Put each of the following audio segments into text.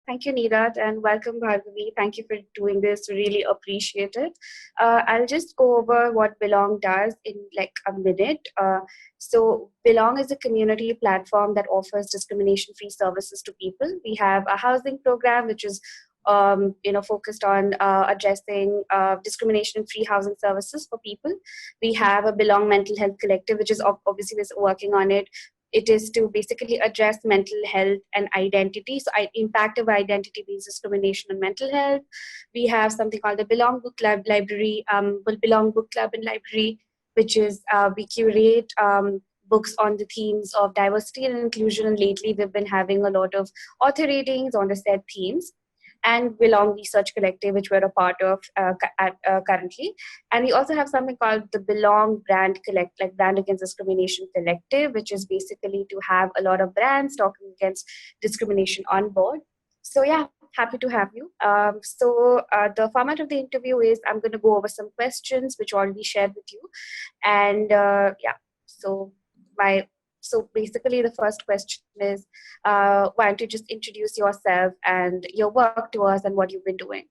Thank you, Neeraj, and welcome, Bhargavi. Thank you for doing this. Really appreciate it. I'll just go over what Belongg does in like a minute. So, Belongg is a community platform that offers discrimination-free services to people. We have a housing program which is focused on addressing discrimination-free housing services for people. We have a Belongg Mental Health Collective, which is obviously is working on it. It is to basically address mental health and identity. So, impact of identity-based discrimination on mental health. We have something called the Belongg Book Club Library, Belongg Book Club and Library, which is we curate books on the themes of diversity and inclusion. And lately, we've been having a lot of author ratings on the said themes. And Belongg Research Collective, which we're a part of currently. And we also have something called the Belongg Brand Collect, like Brand Against Discrimination Collective, which is basically to have a lot of brands talking against discrimination on board. So yeah, happy to have you. The format of the interview is I'm going to go over some questions which already shared with you. And so basically, the first question is, why don't you just introduce yourself and your work to us and what you've been doing?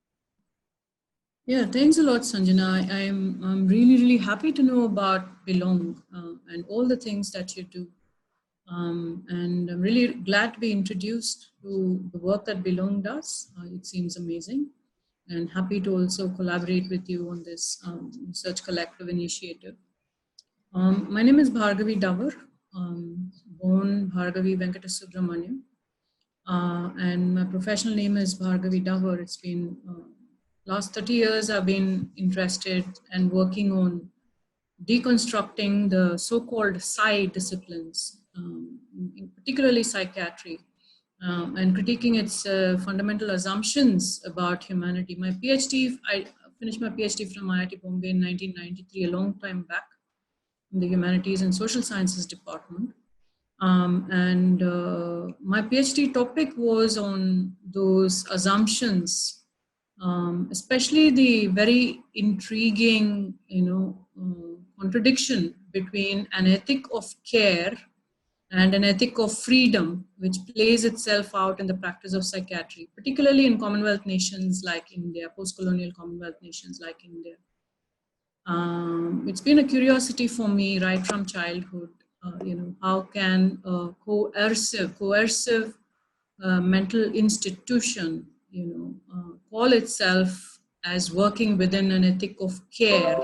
Yeah, thanks a lot, Sanjana. I'm really happy to know about Belongg and all the things that you do. And I'm really glad to be introduced to the work that Belongg does. It seems amazing. And happy to also collaborate with you on this research collective initiative. My name is Bhargavi Davar. Born Bhargavi Venkatasubramaniam. And my professional name is Bhargavi Davar. It's been last 30 years I've been interested and working on deconstructing the so-called psi disciplines, particularly psychiatry, and critiquing its fundamental assumptions about humanity. I finished my PhD from IIT Bombay in 1993, a long time back, in the Humanities and Social Sciences department. My PhD topic was on those assumptions, especially the very intriguing, contradiction between an ethic of care and an ethic of freedom, which plays itself out in the practice of psychiatry, particularly in Commonwealth nations like India, post-colonial Commonwealth nations like India. It's been a curiosity for me right from childhood. How can a coercive mental institution, call itself as working within an ethic of care,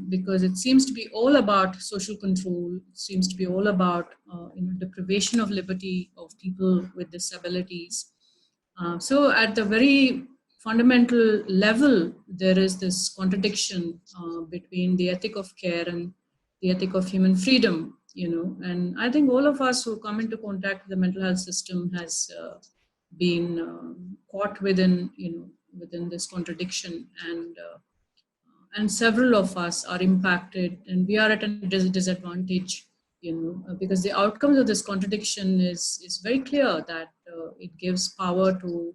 because it seems to be all about social control. It seems to be all about deprivation of liberty of people with disabilities. So at the very fundamental level, there is this contradiction between the ethic of care and the ethic of human freedom, and I think all of us who come into contact with the mental health system has been caught within this contradiction, and several of us are impacted, and we are at a disadvantage, because the outcomes of this contradiction is very clear that it gives power to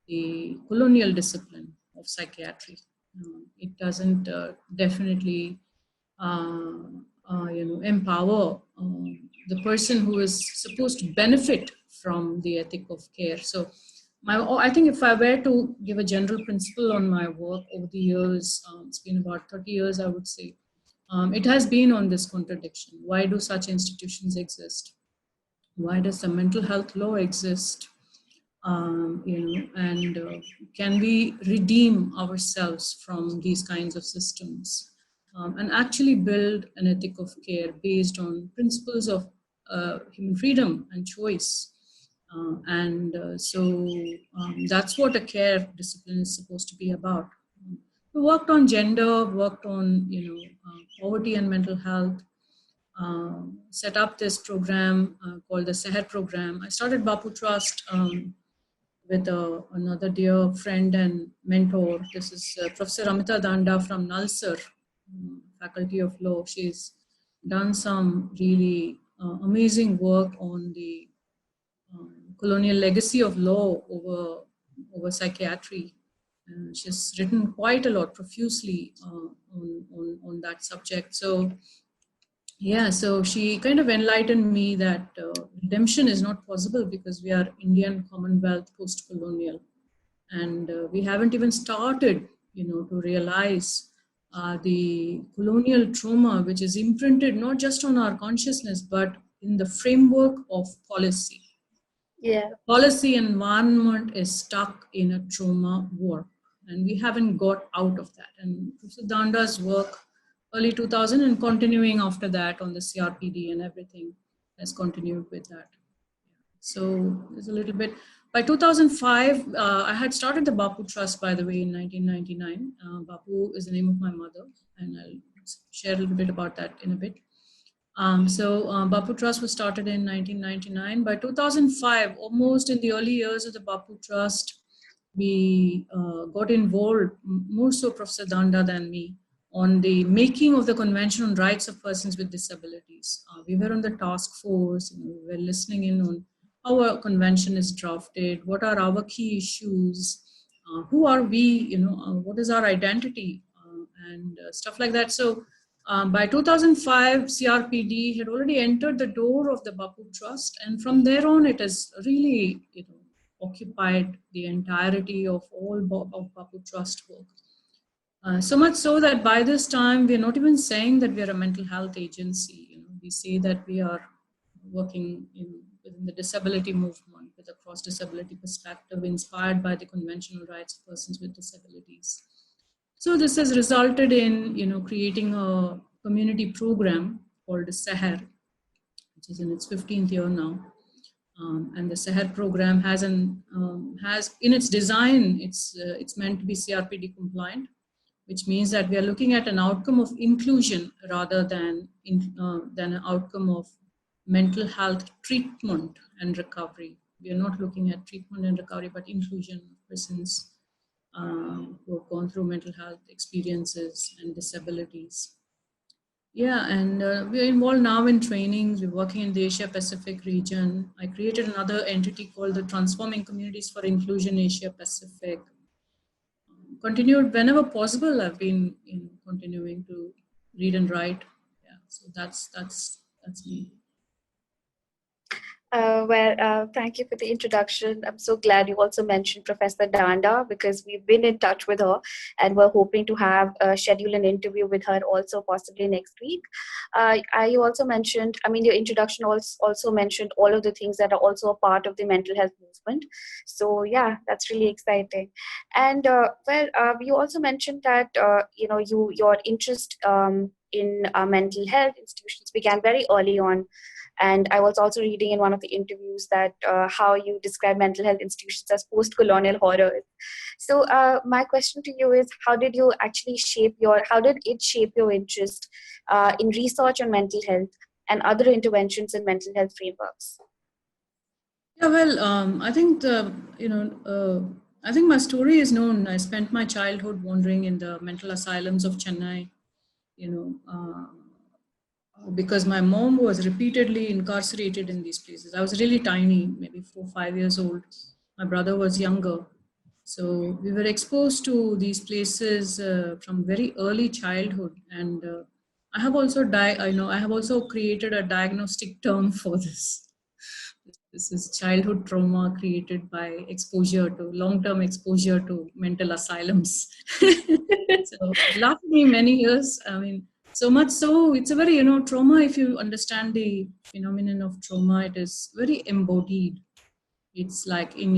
the colonial discipline of psychiatry. It doesn't definitely empower the person who is supposed to benefit from the ethic of care. So I think if I were to give a general principle on my work over the years, it's been about 30 years, I would say, it has been on this contradiction. Why do such institutions exist? Why does the mental health law exist? Can we redeem ourselves from these kinds of systems and actually build an ethic of care based on principles of human freedom and choice? That's what a care discipline is supposed to be about. We worked on gender, worked on poverty and mental health, set up this program called the Seher program. I started Bapu Trust with another dear friend and mentor. This is Professor Amita Danda from Nalsar, Faculty of Law. She's done some really amazing work on the colonial legacy of law over psychiatry. She's written quite a lot, profusely on that subject. So Yeah, so she kind of enlightened me that redemption is not possible because we are Indian Commonwealth post-colonial, and we haven't even started, to realize the colonial trauma which is imprinted not just on our consciousness but in the framework of policy. Yeah. Policy environment is stuck in a trauma war, and we haven't got out of that. And Professor Danda's work, early 2000, and continuing after that on the CRPD and everything, has continued with that. So there's a little bit. By 2005, I had started the Bapu Trust, by the way, in 1999. Bapu is the name of my mother, and I'll share a little bit about that in a bit. Bapu Trust was started in 1999. By 2005, almost in the early years of the Bapu Trust, we got involved, more so Professor Danda than me, on the making of the Convention on Rights of Persons with Disabilities. We were on the task force, we were listening in on how a convention is drafted, what are our key issues, who are we, what is our identity, and stuff like that. So by 2005, CRPD had already entered the door of the Bapu Trust, and from there on, it has really, occupied the entirety of all of Bapu Trust work. So much so that by this time, we are not even saying that we are a mental health agency. We say that we are working within the disability movement with a cross-disability perspective inspired by the Convention on Rights of Persons with Disabilities. So this has resulted in creating a community program called the Seher, which is in its 15th year now. And the Seher program has in its design, it's meant to be CRPD compliant, which means that we are looking at an outcome of inclusion rather than an outcome of mental health treatment and recovery. We are not looking at treatment and recovery, but inclusion of persons who have gone through mental health experiences and disabilities. Yeah, and we're involved now in trainings. We're working in the Asia Pacific region. I created another entity called the Transforming Communities for Inclusion Asia Pacific. Continued whenever possible. I've been continuing to read and write. Yeah, so that's me. Thank you for the introduction. I'm so glad you also mentioned Professor Danda because we've been in touch with her and we're hoping to have schedule an interview with her also possibly next week. You also mentioned, your introduction also mentioned all of the things that are also a part of the mental health movement. So yeah, that's really exciting. And you also mentioned that your interest in mental health institutions began very early on. And I was also reading in one of the interviews that how you describe mental health institutions as post-colonial horrors. So my question to you is, how did it shape your interest in research on mental health and other interventions in mental health frameworks? Yeah, well, I think my story is known. I spent my childhood wandering in the mental asylums of Chennai, because my mom was repeatedly incarcerated in these places. I was really tiny, maybe 4 5 years old. My brother was younger. So we were exposed to these places from very early childhood. And I have also I have also created a diagnostic term for this. This is childhood trauma created by long-term exposure to mental asylums. So it lasted me many years. So much so, it's a very, trauma, if you understand the phenomenon of trauma, it is very embodied. It's like in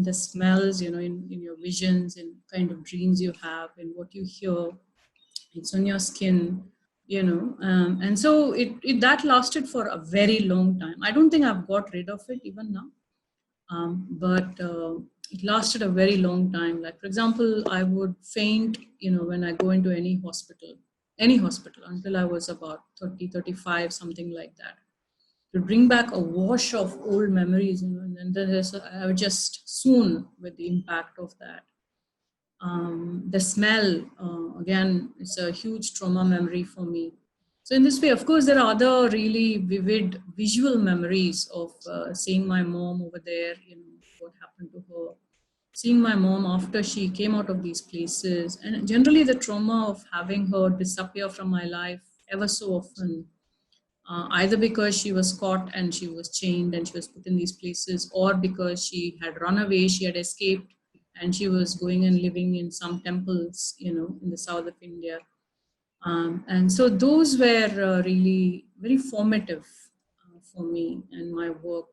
the smells, in your visions and kind of dreams you have and what you hear. It's on your skin, and so it that lasted for a very long time. I don't think I've got rid of it even now, but it lasted a very long time. Like, for example, I would faint, when I go into any hospital until I was about 30, 35, something like that. To bring back a wash of old memories, and then I would just swoon with the impact of that. The smell, again, it's a huge trauma memory for me. So in this way, of course, there are other really vivid visual memories of seeing my mom over there, what happened to her, seeing my mom after she came out of these places, and generally the trauma of having her disappear from my life ever so often. either because she was caught and she was chained and she was put in these places, or because she had run away, she had escaped, and she was going and living in some temples, in the south of India. And so those were really very formative for me and my work.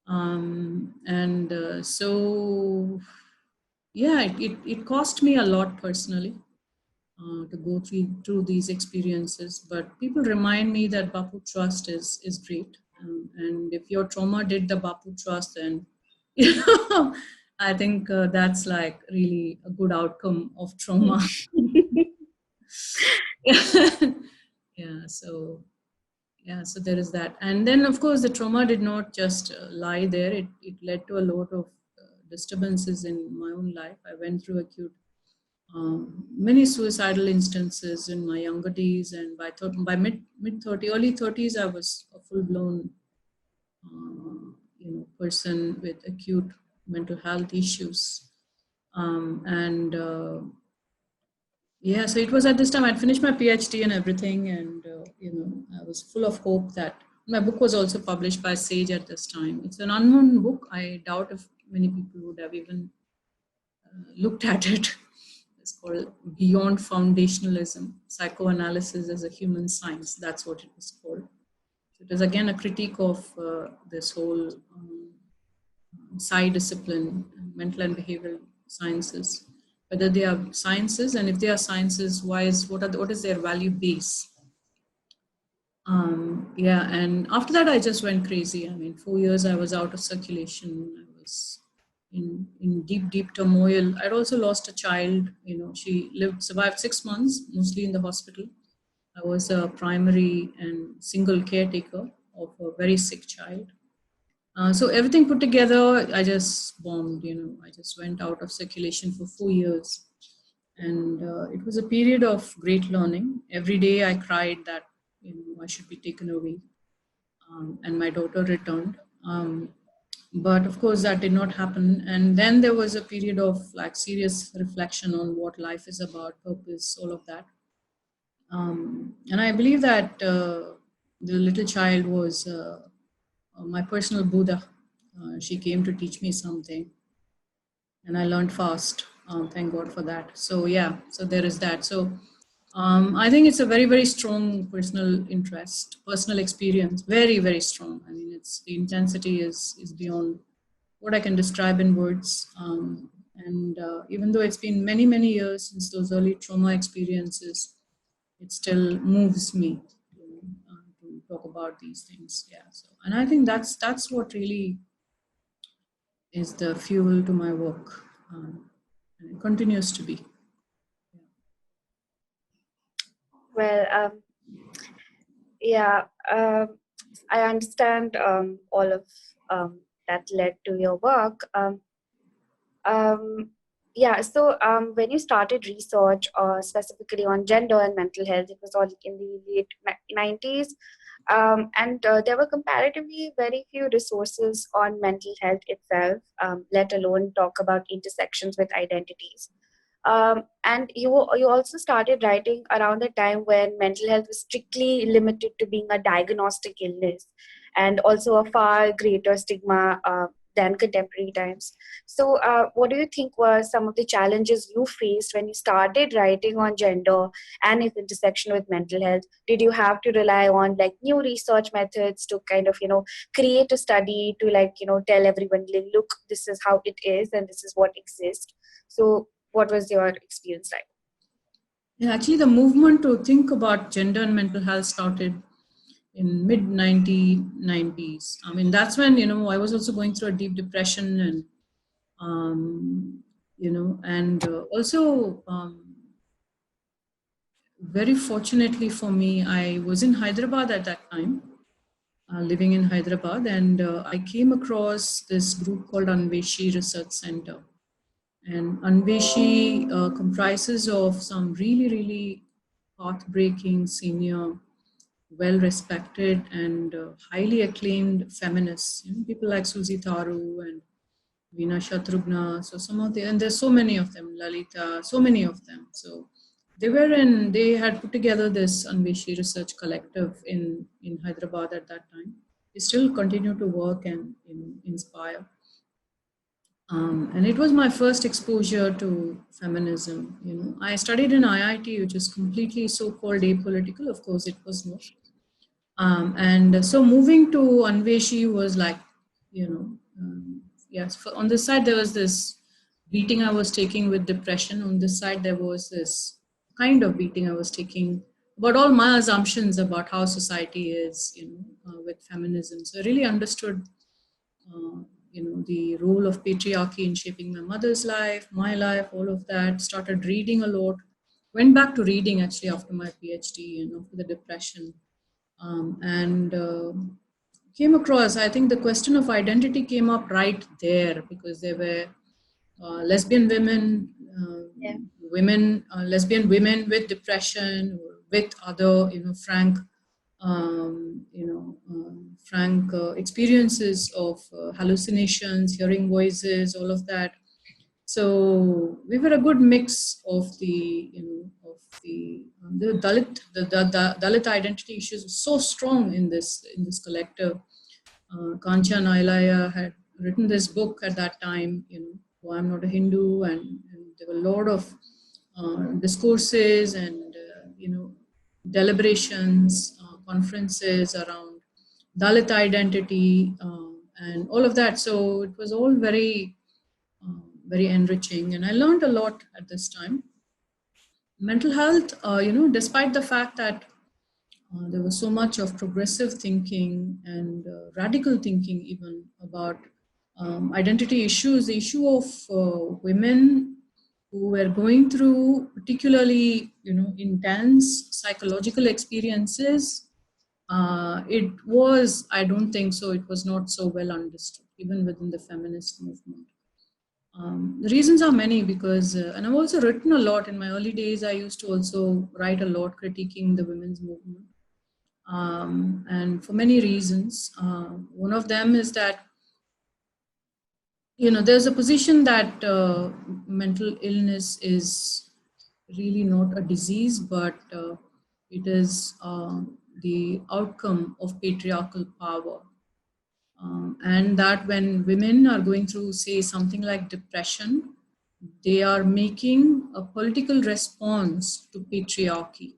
And so, yeah, it cost me a lot personally to go through these experiences. But people remind me that Bapu Trust is great. And if your trauma did the Bapu Trust, then, you know, I think that's like really a good outcome of trauma. Yeah, so there is that. And then, of course, the trauma did not just lie there. It led to a lot of disturbances in my own life. I went through acute many suicidal instances in my younger days, and by mid 30 early 30s, I was a full blown person with acute mental health issues. And Yeah, so it was at this time I'd finished my PhD and everything, and I was full of hope that my book was also published by Sage at this time. It's an unknown book. I doubt if many people would have even looked at it. It's called Beyond Foundationalism: Psychoanalysis as a Human Science. That's what it was called. So it is again a critique of this whole side discipline, mental and behavioral sciences, whether they are sciences, and if they are sciences, what is their value base? Yeah, and after that, I just went crazy. I mean, 4 years I was out of circulation. I was in deep turmoil. I'd also lost a child. She survived 6 months, mostly in the hospital. I was a primary and single caretaker of a very sick child. So everything put together, I just bombed. I just went out of circulation for 4 years, and it was a period of great learning. Every day I cried that I should be taken away, and my daughter returned. But of course, that did not happen. And then there was a period of like serious reflection on what life is about, purpose, all of that. And I believe that the little child was my personal Buddha. She came to teach me something, and I learned fast. Thank God for that. So yeah, so there is that. So I think it's a very, very strong personal interest, personal experience, very, very strong. I mean, it's the intensity is beyond what I can describe in words. And even though it's been many, many years since those early trauma experiences, it still moves me to talk about these things. Yeah. So, and I think that's what really is the fuel to my work, and it continues to be. Well, yeah, I understand all of that led to your work. Um, yeah, so when you started research specifically on gender and mental health, it was all in the late 90s. And there were comparatively very few resources on mental health itself, let alone talk about intersections with identities. And you also started writing around the time when mental health was strictly limited to being a diagnostic illness, and also a far greater stigma than contemporary times. So, what do you think were some of the challenges you faced when you started writing on gender and its intersection with mental health? Did you have to rely on like new research methods to kind of create a study to tell everyone, like, look, this is how it is and this is what exists? So what was your experience like? Yeah, actually, the movement to think about gender and mental health started in mid 1990s. I mean, that's when I was also going through a deep depression, and also very fortunately for me, I was in Hyderabad at that time, living in Hyderabad, and I came across this group called Anveshi Research Center. And Anveshi comprises of some really, really heartbreaking, senior, well respected, and highly acclaimed feminists. People like Susie Tharu and Veena Shatrughna. So some of the, and there's so many of them, Lalita, so many of them. So they had put together this Anveshi Research Collective in Hyderabad at that time. They still continue to work and inspire. And it was my first exposure to feminism. I studied in IIT, which is completely so-called apolitical. Of course, it was not. And so moving to Anveshi was like, yes, on this side there was this beating I was taking with depression. On this side there was this kind of beating I was taking about all my assumptions about how society is, with feminism. So I really understood, the role of patriarchy in shaping my mother's life, my life, all of that. Started reading a lot. Went back to reading actually after my PhD and after the depression. And came across, I think the question of identity came up right there, because there were lesbian women, Yeah. lesbian women with depression, with other, frank experiences of hallucinations, hearing voices, all of that. So we were a good mix of the Dalit identity issues were so strong in this collective. Kanchan Ailaya had written this book at that time, "Why I'm Not a Hindu," and there were a lot of discourses and deliberations, conferences around Dalit identity, and all of that. So it was all very enriching, and I learned a lot at this time. Mental health, despite the fact that there was so much of progressive thinking and radical thinking even about identity issues, the issue of women who were going through particularly intense psychological experiences, I don't think so, it was not so well understood even within the feminist movement. The reasons are many, because, and I've also written a lot in my early days. I used to also write a lot critiquing the women's movement, and for many reasons. One of them is that, there's a position that mental illness is really not a disease, but it is the outcome of patriarchal power. And that when women are going through, say, something like depression, they are making a political response to patriarchy.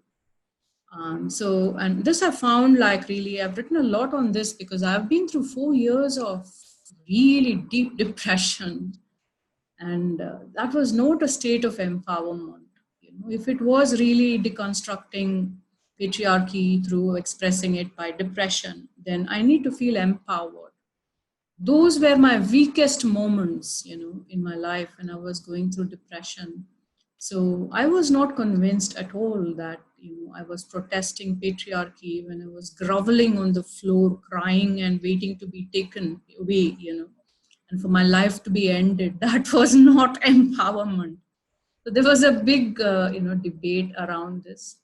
And this I found, like, really, I've written a lot on this because I've been through 4 years of really deep depression. And that was not a state of empowerment. If it was really deconstructing patriarchy through expressing it by depression, then I need to feel empowered. Those were my weakest moments, in my life when I was going through depression. So I was not convinced at all that, I was protesting patriarchy when I was groveling on the floor, crying and waiting to be taken away, and for my life to be ended. That was not empowerment. So there was a big, debate around this.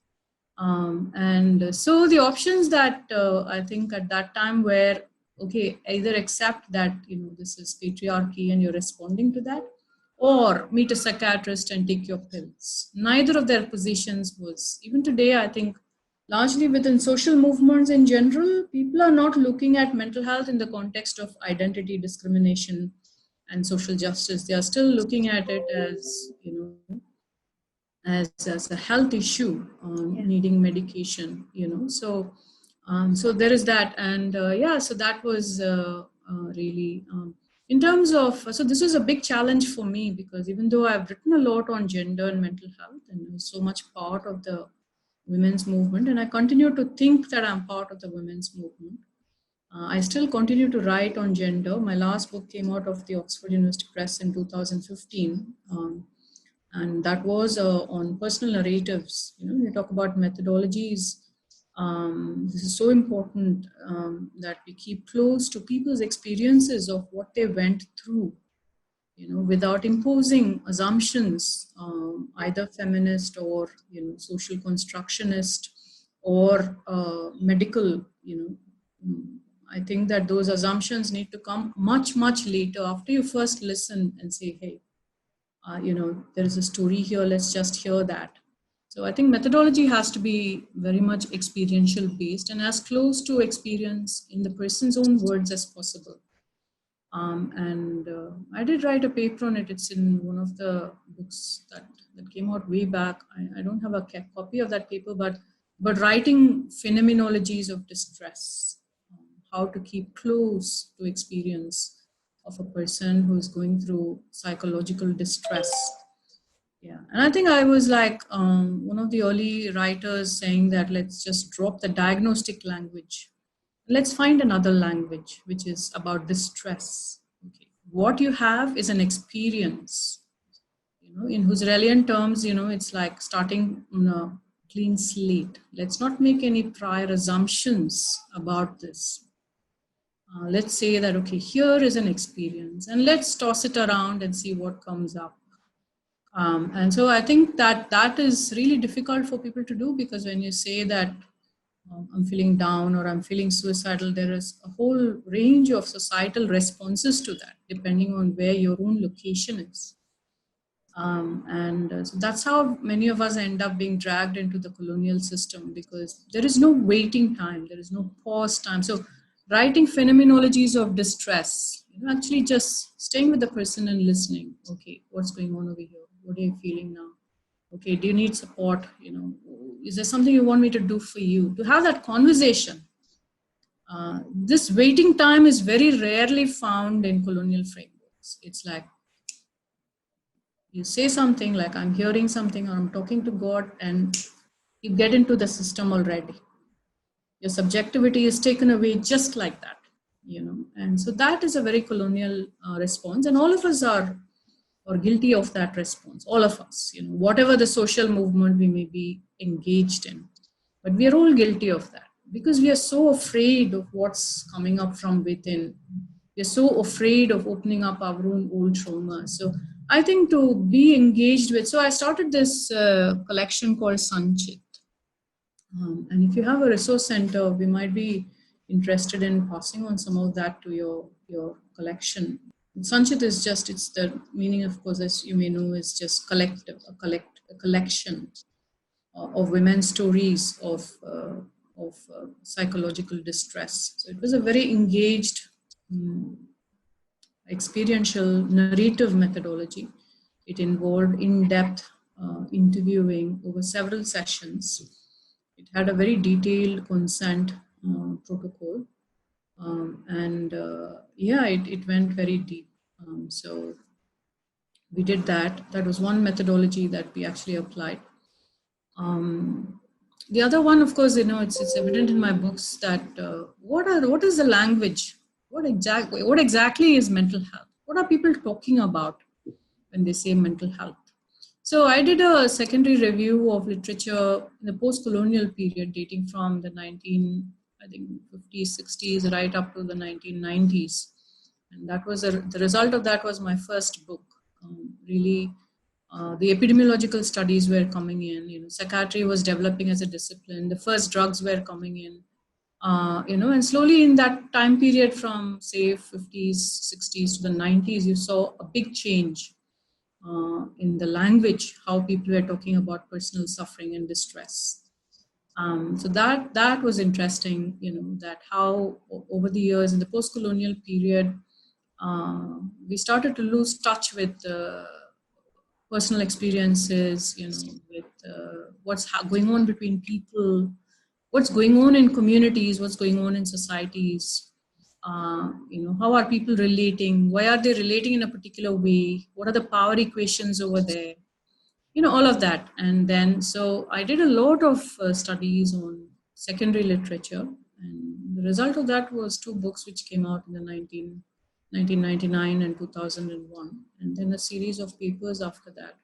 And so the options that I think at that time were, okay, either accept that, this is patriarchy and you're responding to that, or meet a psychiatrist and take your pills. Neither of their positions was, even today, I think, largely within social movements in general, people are not looking at mental health in the context of identity discrimination and social justice. They are still looking at it as, as a health issue, needing medication, so there is that. And so that was really, in terms of, so this was a big challenge for me, because even though I've written a lot on gender and mental health and was so much part of the women's movement, and I continue to think that I'm part of the women's movement, I still continue to write on gender. My last book came out of the Oxford University Press in 2015. And that was on personal narratives. We talk about methodologies. This is so important, that we keep close to people's experiences of what they went through, without imposing assumptions, either feminist or, social constructionist or medical. I think that those assumptions need to come much, much later, after you first listen and say, hey, there is a story here, let's just hear that. So I think methodology has to be very much experiential based and as close to experience in the person's own words as possible. And I did write a paper on it. It's in one of the books that came out way back. I don't have a copy of that paper, but writing phenomenologies of distress, how to keep close to experience of a person who is going through psychological distress. Yeah, and I think I was like one of the early writers saying that let's just drop the diagnostic language. Let's find another language which is about distress. Okay. What you have is an experience, in whose Husserlian terms, it's like starting on a clean slate. Let's not make any prior assumptions about this. Let's say that, okay, here is an experience, and let's toss it around and see what comes up. And so I think that is really difficult for people to do, because when you say that I'm feeling down or I'm feeling suicidal, there is a whole range of societal responses to that, depending on where your own location is. And so that's how many of us end up being dragged into the colonial system, because there is no waiting time, there is no pause time. So writing phenomenologies of distress, actually just staying with the person and listening. Okay, what's going on over here? What are you feeling now? Okay, do you need support? Is there something you want me to do for you? To have that conversation. This waiting time is very rarely found in colonial frameworks. It's like you say something like, I'm hearing something, or I'm talking to God, and you get into the system already. Your subjectivity is taken away just like that, And so that is a very colonial response, and all of us are guilty of that response. All of us, whatever the social movement we may be engaged in, but we are all guilty of that, because we are so afraid of what's coming up from within. We're so afraid of opening up our own old trauma. So I think to be engaged with, so I started this collection called Sanchit. And if you have a resource center, we might be interested in passing on some of that to your collection. Sanchit is just, it's the meaning, of course, as you may know, is just collective, a collection of women's stories of psychological distress. So it was a very engaged, experiential narrative methodology. It involved in-depth interviewing over several sessions. It had a very detailed consent protocol. It went very deep. So we did that. That was one methodology that we actually applied. The other one, of course, it's evident in my books that what is the language? What exactly is mental health? What are people talking about when they say mental health? So I did a secondary review of literature in the post-colonial period, dating from the 50s, 60s, right up to the 1990s. And that was the result of that was my first book. Really, the epidemiological studies were coming in. Psychiatry was developing as a discipline. The first drugs were coming in. And slowly in that time period from, say, 50s, 60s to the 90s, you saw a big change in the language, how people were talking about personal suffering and distress. So that was interesting, that how over the years in the post-colonial period, we started to lose touch with personal experiences, with what's going on between people, what's going on in communities, what's going on in societies. How are people relating? Why are they relating in a particular way? What are the power equations over there? All of that. And then, so I did a lot of studies on secondary literature. And the result of that was two books which came out in the 1999 and 2001. And then a series of papers after that,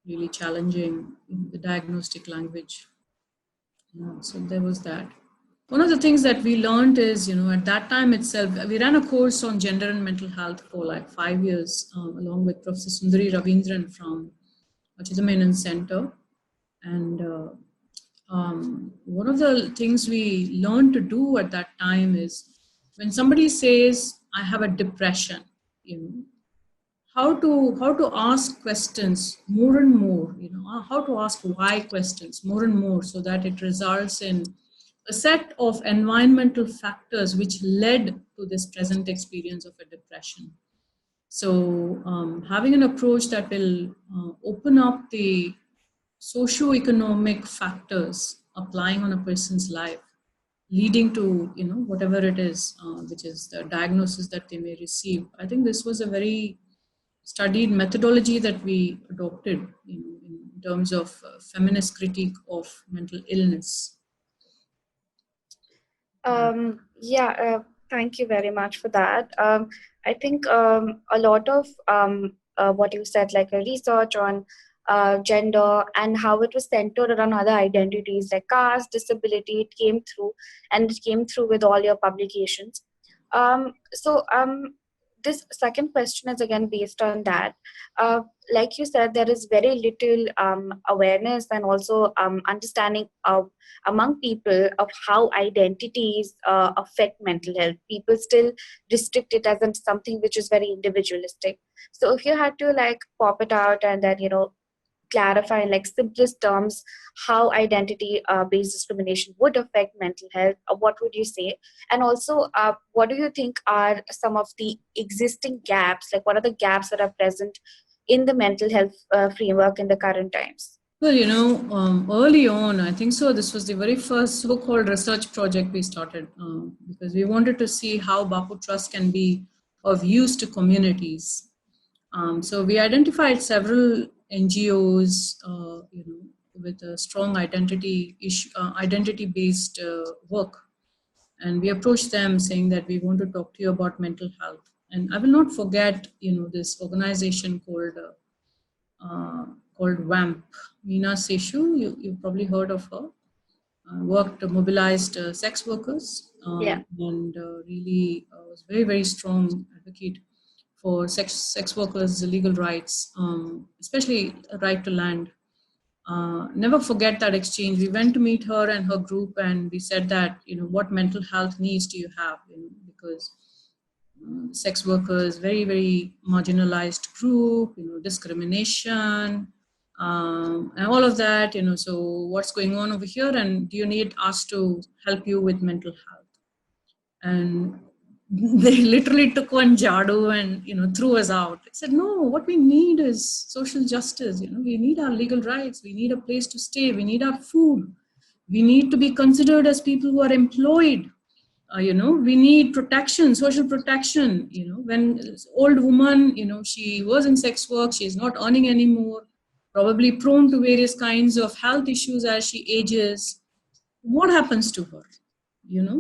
really challenging the diagnostic language. So there was that. One of the things that we learned is, at that time itself, we ran a course on gender and mental health for like 5 years, along with Professor Sundari Ravindran from Chidamanan Center. And one of the things we learned to do at that time is when somebody says, I have a depression, how to ask questions more and more, how to ask why questions more and more, so that it results in a set of environmental factors which led to this present experience of a depression. So having an approach that will open up the socio-economic factors applying on a person's life, leading to whatever it is, which is the diagnosis that they may receive. I think this was a very studied methodology that we adopted in terms of feminist critique of mental illness. Yeah, thank you very much for that. I think a lot of what you said, like a research on gender and how it was centered around other identities like caste, disability, it came through, and it came through with all your publications. So this second question is again based on that. Like you said, there is very little awareness and also understanding among people of how identities affect mental health. People still restrict it as something which is very individualistic. So if you had to like pop it out and then clarify in like simplest terms how identity based discrimination would affect mental health, what would you say? And also what do you think are some of the existing gaps, like what are the gaps that are present in the mental health framework in the current times? Well, early on, I think so, this was the very first so-called research project we started, because we wanted to see how Bapu Trust can be of use to communities. So we identified several NGOs, with a strong identity-based work, and we approached them saying that we want to talk to you about mental health. And I will not forget, this organization called WAMP. Meena Seshu, you've probably heard of her. Mobilized sex workers, and really was very, very strong advocate for sex workers' legal rights, especially right to land. Never forget that exchange. We went to meet her and her group, and we said that, what mental health needs do you have? Because sex workers, very, very marginalized group, discrimination, and all of that, so what's going on over here, and do you need us to help you with mental health? And they literally took one jadu and threw us out. I said, no, what we need is social justice. We need our legal rights, we need a place to stay, we need our food, we need to be considered as people who are employed. We need protection, social protection. When old woman, she was in sex work, she's not earning anymore, probably prone to various kinds of health issues as she ages. What happens to her?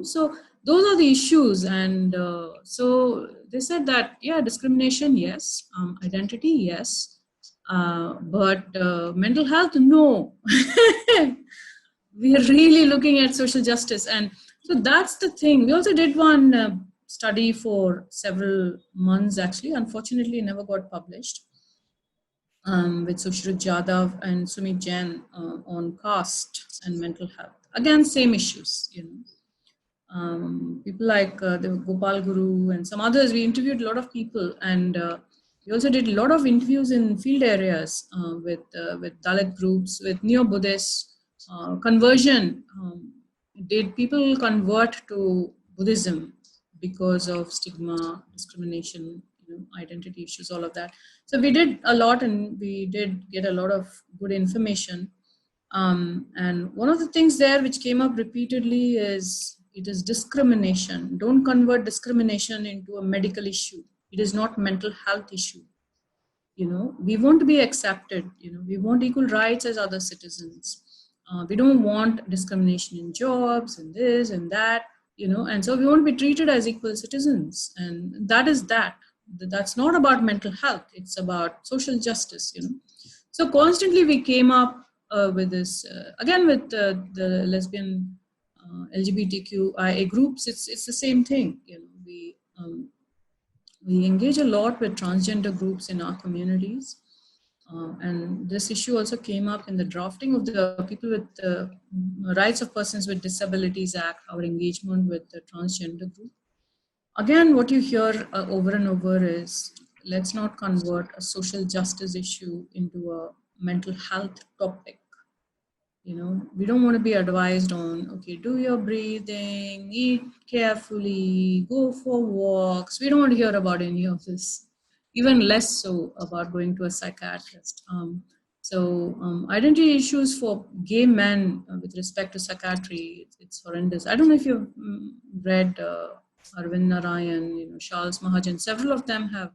So those are the issues. And so they said that, yeah, discrimination, yes, identity, yes, but mental health, no. We are really looking at social justice. And so that's the thing. We also did one study for several months, actually. Unfortunately, it never got published, with Sushrit Jadhav and Sumit Jain, on caste and mental health. Again, same issues, people like the Gopal Guru and some others. We interviewed a lot of people, and we also did a lot of interviews in field areas, with Dalit groups, with neo-Buddhists, conversion. Did people convert to Buddhism because of stigma, discrimination, identity issues, all of that? So we did a lot, and we did get a lot of good information. And one of the things there which came up repeatedly is it is discrimination. Don't convert discrimination into a medical issue. It is not mental health issue. We want to be accepted. We want equal rights as other citizens. We don't want discrimination in jobs and this and that. And so we want to be treated as equal citizens. And that is that. That's not about mental health. It's about social justice. So constantly we came up with this, again with the lesbian, LGBTQIA groups. It's the same thing. We engage a lot with transgender groups in our communities, and this issue also came up in the drafting of the People with the Rights of Persons with Disabilities Act. Our engagement with the transgender group. Again, what you hear over and over is let's not convert a social justice issue into a mental health topic. You know, we don't want to be advised on, okay, do your breathing, eat carefully, go for walks. We don't want to hear about any of this, even less so about going to a psychiatrist. Identity issues for gay men with respect to psychiatry, it's horrendous. I don't know if you've read Arvind Narayan, Charles Mahajan. Several of them have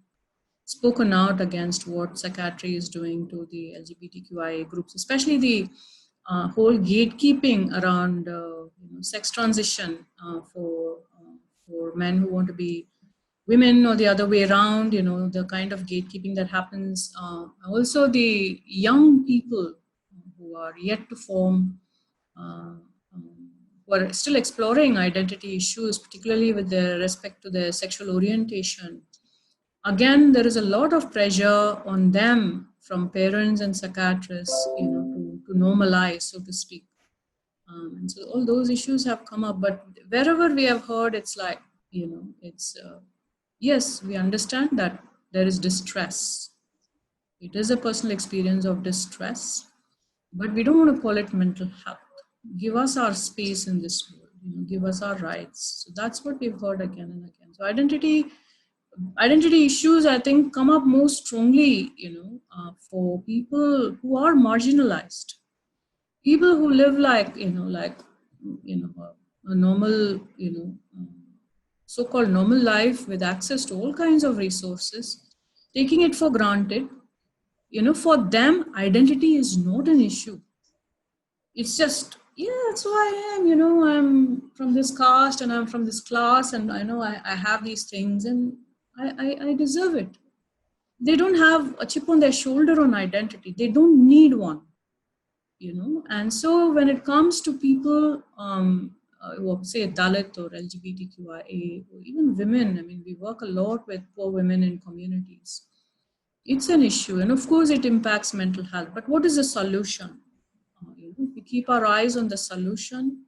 spoken out against what psychiatry is doing to the LGBTQIA groups, especially the whole gatekeeping around sex transition for men who want to be women, or the other way around. The kind of gatekeeping that happens. Also, the young people who are yet to form. Uh, um, who are still exploring identity issues, particularly with respect to their sexual orientation. Again, there is a lot of pressure on them from parents and psychiatrists, to normalize, so to speak. And so all those issues have come up, but wherever we have heard, it's like, it's, yes, we understand that there is distress. It is a personal experience of distress, but we don't want to call it mental health. Give us our space in this world, give us our rights. So that's what we've heard again and again. So identity issues, I think, come up more strongly, for people who are marginalized, people who live like, a normal, so-called normal life with access to all kinds of resources, taking it for granted. For them, identity is not an issue. It's just, yeah, that's who I am. I'm from this caste and I'm from this class, and I know I have these things, and I deserve it. They don't have a chip on their shoulder on identity. They don't need one, And so when it comes to people, say Dalit or LGBTQIA, or even women, I mean, we work a lot with poor women in communities. It's an issue, and of course, it impacts mental health. But what is the solution? If we keep our eyes on the solution,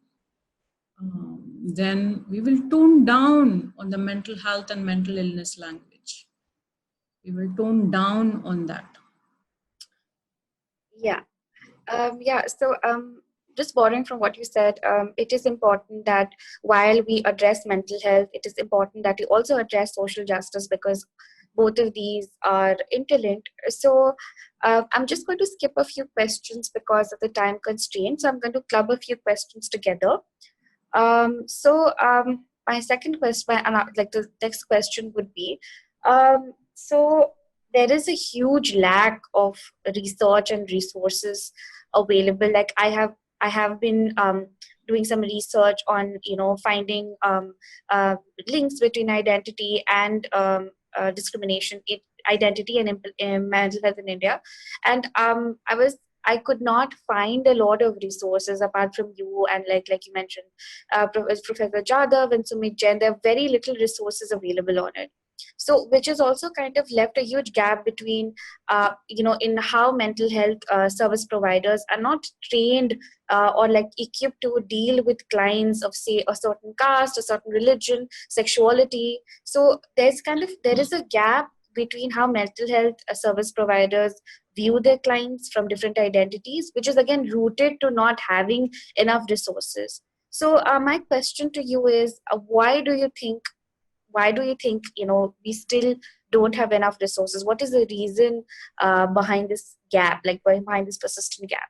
then we will tone down on the mental health and mental illness language. We will tone down on that. Yeah. Just borrowing from what you said, it is important that while we address mental health, it is important that we also address social justice, because both of these are interlinked. So I'm just going to skip a few questions because of the time constraints. So I'm going to club a few questions together. My second question, like the next question would be, so there is a huge lack of research and resources available. Like I have been doing some research on finding links between identity and discrimination, identity and mental health in India, and I could not find a lot of resources apart from you and like you mentioned, Professor Jadhav and Sumit Jain. There are very little resources available on it. So, which has also kind of left a huge gap between, in how mental health service providers are not trained or like equipped to deal with clients of, say, a certain caste, a certain religion, sexuality. So there is a gap between how mental health service providers view their clients from different identities, which is again rooted to not having enough resources. So my question to you is, why do you think we still don't have enough resources? What is the reason behind this gap, like behind this persistent gap?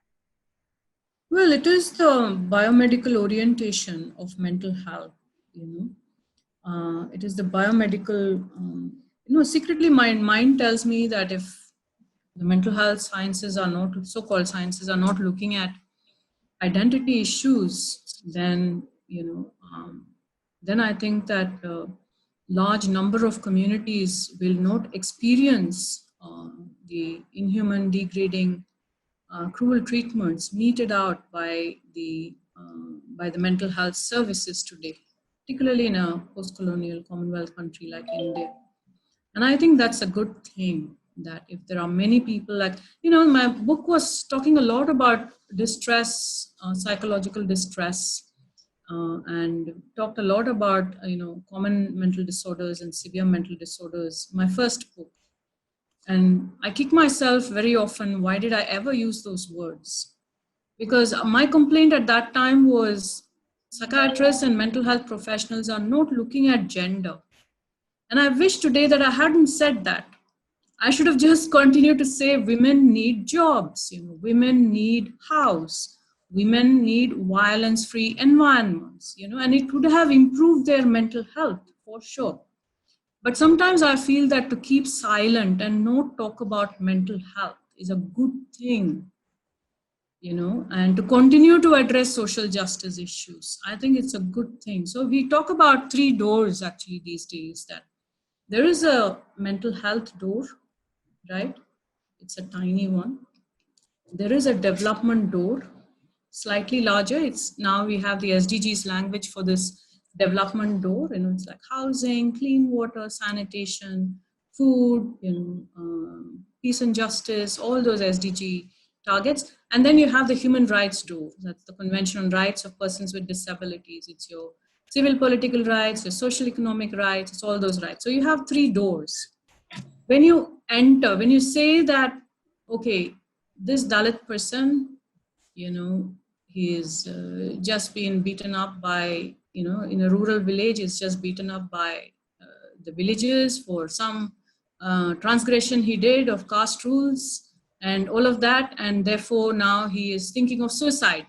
Well, it is the biomedical orientation of mental health, it is the biomedical, secretly my mind tells me that if the mental health sciences are not, so-called sciences are not looking at identity issues, then, then I think that large number of communities will not experience the inhuman, degrading, cruel treatments meted out by the mental health services today, particularly in a post-colonial Commonwealth country like India. And I think that's a good thing, that if there are many people like, my book was talking a lot about distress, psychological distress, and talked a lot about, common mental disorders and severe mental disorders. My first book. And I kick myself very often, why did I ever use those words? Because my complaint at that time was psychiatrists and mental health professionals are not looking at gender. And I wish today that I hadn't said that. I should have just continued to say women need jobs, women need house, women need violence-free environments, and it could have improved their mental health for sure. But sometimes I feel that to keep silent and not talk about mental health is a good thing, and to continue to address social justice issues. I think it's a good thing. So we talk about three doors actually these days, that there is a mental health door, right? It's a tiny one. There is a development door, slightly larger. It's now we have the SDGs language for this development door. It's like housing, clean water, sanitation, food, peace and justice, all those SDG targets. And then you have the human rights door. That's the Convention on Rights of Persons with Disabilities. It's your civil political rights, your social economic rights, it's all those rights. So you have three doors. When you enter, when you say that, okay, this Dalit person, he is just being beaten up by, in a rural village, is just beaten up by the villagers for some transgression he did of caste rules and all of that. And therefore now he is thinking of suicide,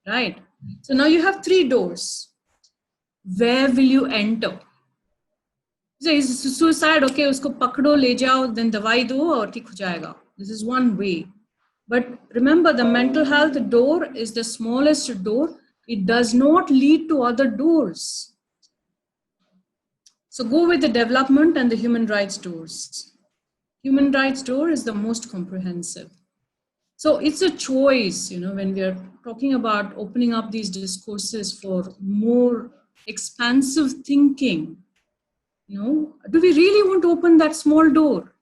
right? So now you have three doors. Where will you enter? So is suicide, okay, usko pakdo, le jao, then dawai do aur theek ho jayega. This is one way. But remember, the mental health door is the smallest door. It does not lead to other doors. So go with the development and the human rights doors. Human rights door is the most comprehensive. So it's a choice, when we are talking about opening up these discourses for more expansive thinking. Do we really want to open that small door?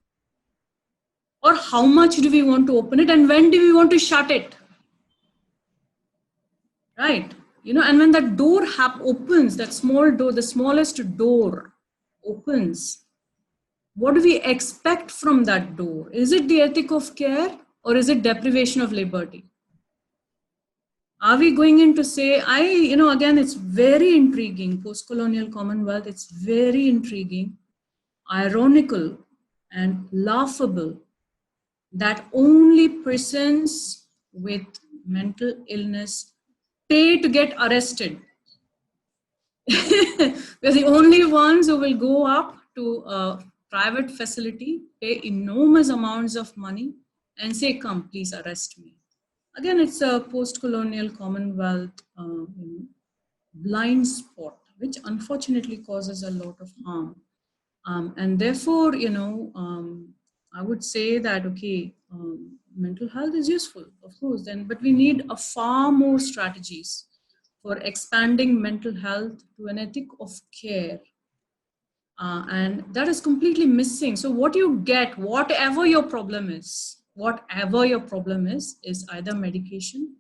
Or how much do we want to open it, and when do we want to shut it? Right? And when that door opens, that small door, the smallest door opens, what do we expect from that door? Is it the ethic of care, or is it deprivation of liberty? Are we going in to say, again, it's very intriguing, post-colonial Commonwealth, it's very intriguing, ironical, and laughable that only persons with mental illness pay to get arrested. We're the only ones who will go up to a private facility, pay enormous amounts of money, and say, come, please arrest me. Again, it's a post-colonial Commonwealth blind spot, which unfortunately causes a lot of harm. And therefore, I would say that, okay, mental health is useful, of course, but we need a far more strategies for expanding mental health to an ethic of care. And that is completely missing. So what you get, whatever your problem is either medication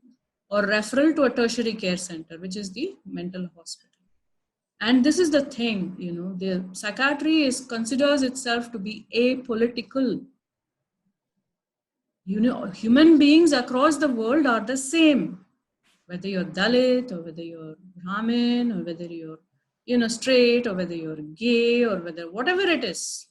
or referral to a tertiary care center, which is the mental hospital. And this is the thing, the psychiatry considers itself to be apolitical. Human beings across the world are the same, whether you're Dalit or whether you're Brahmin or whether you're, straight or whether you're gay or whatever it is.